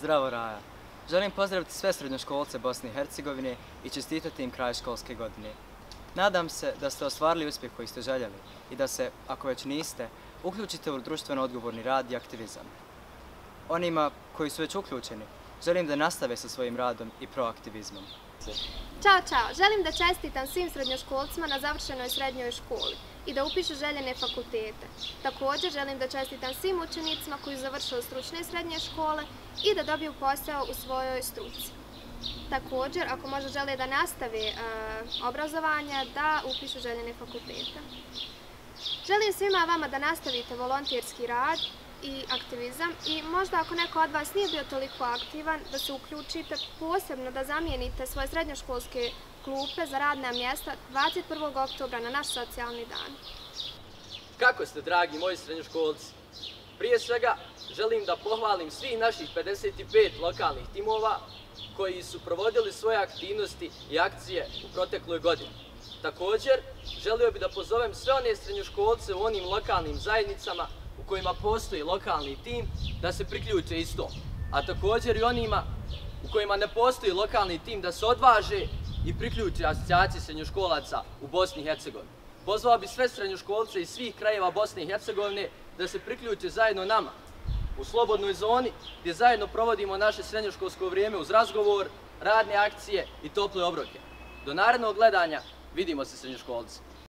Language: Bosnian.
Zdravo Raja. Želim pozdraviti sve srednjoškolce Bosne i Hercegovine i čestitati im kraj školske godine. Nadam se da ste ostvarili uspjeh koji ste željeli i da se, ako već niste, uključite u društveno odgovorni rad i aktivizam. Onima koji su već uključeni, želim da nastave sa svojim radom i proaktivizmom. Ćao, čao! Želim da čestitam svim srednjoškolcima na završenoj srednjoj školi i da upišu željene fakultete. Također želim da čestitam svim učenicima koji su završili stručne srednje škole i da dobiju posao u svojoj struci. Također, ako možda žele da nastave obrazovanje, da upišu željene fakultete. Želim svima vama da nastavite volonterski rad i aktivizam i možda ako neko od vas nije bio toliko aktivan, da se uključite, posebno da zamijenite svoje srednjoškolske klupe za radna mjesta 21. oktobra na naš socijalni dan. Kako ste, dragi moji srednjoškolci? Prije svega želim da pohvalim svih naših 55 lokalnih timova koji su provodili svoje aktivnosti i akcije u protekloj godini. Također, želio bih da pozovem sve one srednjoškolce u onim lokalnim zajednicama u kojima postoji lokalni tim da se priključe istom, a također i onima u kojima ne postoji lokalni tim da se odvaže i priključe asocijaciji srednjoškolaca u Bosni i Hercegovini. Pozvao bih sve srednjoškolce iz svih krajeva Bosne i Hercegovine da se priključe zajedno nama u slobodnoj zoni gdje zajedno provodimo naše srednjoškolsko vrijeme uz razgovor, radne akcije i tople obroke. Do narednog gledanja, vidimo se srednjoškolci.